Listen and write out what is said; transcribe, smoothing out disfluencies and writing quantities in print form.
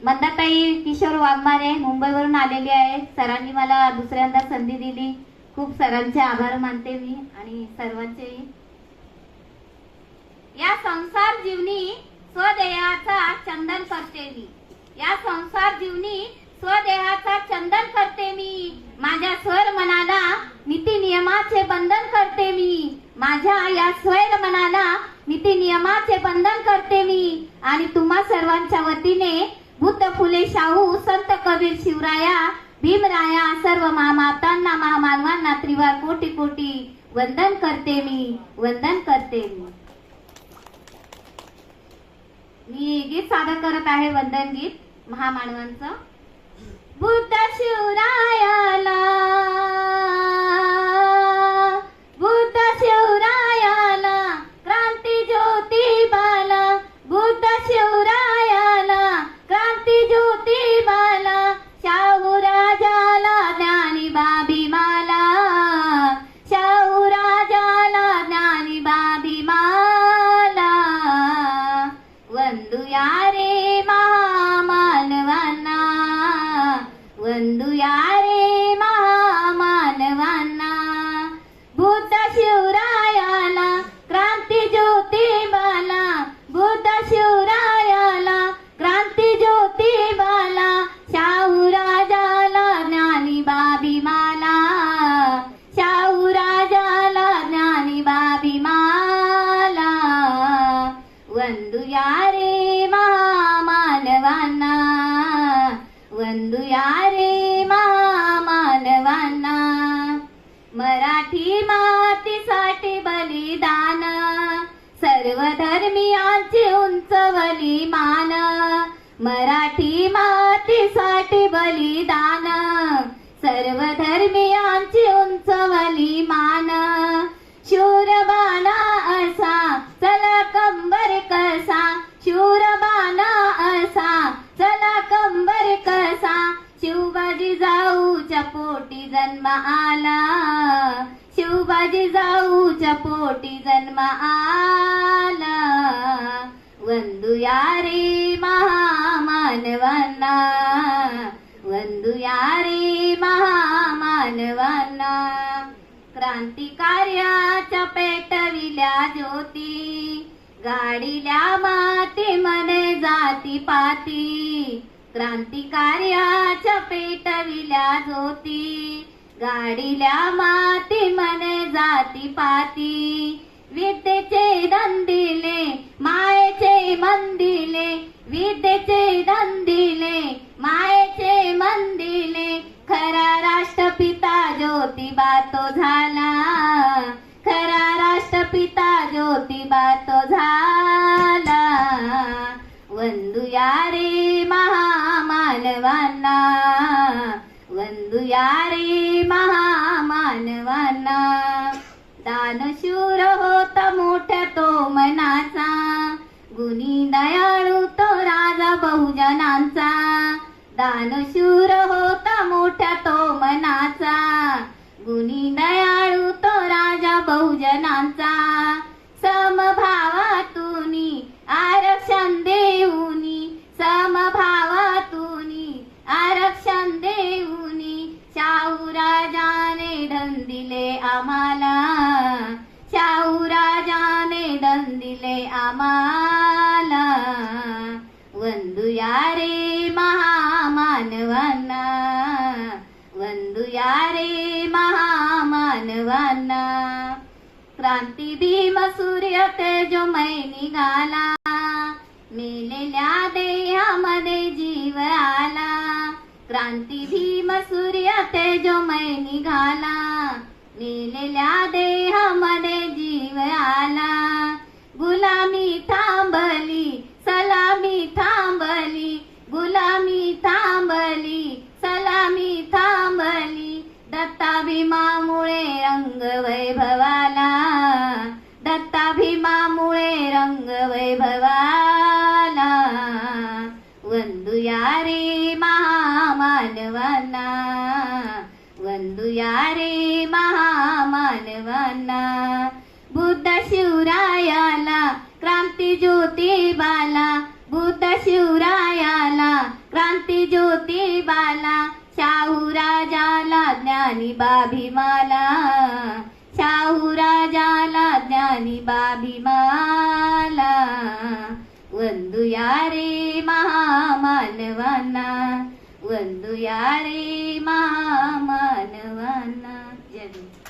मंदाताई किशोर वाघमारे मुंबईवरून आलेली आहे. सरांनी मला दुसऱ्यांदा संधी दिली. खूप सरांचे आभार मानते मी आणि सर्वांचे. या संसार जीवनी स्वदेहाचा चंदन करते मी. या संसार जीवनी स्वदेहाचा चंदन करते मी. माझ्या स्वर मनाला नीती नियमाचे बंधन करते मी. माझ्या या स्वर मनाला नीती नियमाचे बंधन करते मी. आणि तुम्हा सर्वांच्या वतीने बुद्ध फुले शाहू संत कबीर शिवराया भीमराया सर्व महामातांना महामानवांना त्रिवार कोटी कोटी वंदन करते मी. वंदन करते मी. मी गीत सादर करत आहे वंदन गीत महामानवांचं. बुद्ध शिवरायाला बुद्ध शिवरायाला क्रांती ज्योतिबाला बुद्ध शिवरायाला क्रांती ज्योतिबाला शाहू राजाला ज्ञानिबा भीमाला शाहू राजाला ज्ञानिबा भीमाला वंदुया रे महामानवांना वंदुया रे महामानवांना. बुद्ध शिवरायाला क्रांती ज्योतिबाला बुद्ध शिवरायाला क्रांती ज्योतिबाला शाहू राजाला ज्ञानिबा भीमाला शाहू राजाला ज्ञानिबा भीमाला वंदुया रे महामानवांना वंदुया रे महामानवांना. मराठी मातीसाठी बलिदान सर्व धर्मियांची उंचवली मान. मराठी मातीसाठी बलिदान सर्व धर्मियांची उंचवली मान. शूरबाणा असा चला कंबर कसा शूरबाणा असा चला कंबर कसा शिवबाजी जाऊच्या पोटी जन्म आला शिवबाजी जाऊच्या पोटी जन्म आला. वंदुया रे महामानवांना वंदुया रे महामानवांना. क्रांतिकार्याच्या पेटविल्या ज्योती गाडील्या माती मने जाती पाती. क्रांतिकार्याच्या पेटविल्या ज्योती गाडील्या माती मने जाती पाती. विद्येचे धन दिले मायेचे मन दिले विद्येचे धन दिले मायेचे मन दिले. खरा राष्ट्रपिता ज्योतिबा तो झाला खरा राष्ट्रपिता ज्योतिबा तो झाला. वंदुया रे महामानवांना वंदुया रे महामानवांना. दानशूर होता मोठ्या तो मनाचा गुणी दयाळू तो राजा बहुजनांचा. दानशूर होता मोठ्या तो मनाचा गुणी दयाळू तो राजा बहुजनांचा. समभावातूनी आरक्षण देऊनी समभावातूनी आरक्षण देऊनी शाहू राजाने धन दिले आम्हाला शाहू राजाने धन दिले आम्हाला. वंदुया रे महामानवांना वंदुया रे महामानवांना. क्रांती भीम सूर्य तेजोमय निघाला मेलेल्या देहामध्ये जीव आला. क्रांती भीम सूर्य तेजोमय निघाला मेलेल्या देहामध्ये जीव आला. गुलामी थांबली सलामी थांबली गुलामी थांबली सलामी थांबली. दत्ता भीमामुळे रंग वैभवाला दत्ता भीमामुळे रंग वैभवाला. वंदुया रे महामानवांना वंदुया रे महामानवांना. बुद्ध शिवरायाला क्रांती ज्योतिबाला बुद्ध शिवरायाला ज्ञानी बाभीमाला, शाहू राजाला ज्ञानी बाभीमाला. वंदुया रे महामानवांना, वंदुया रे महामानवांना. जय भीम.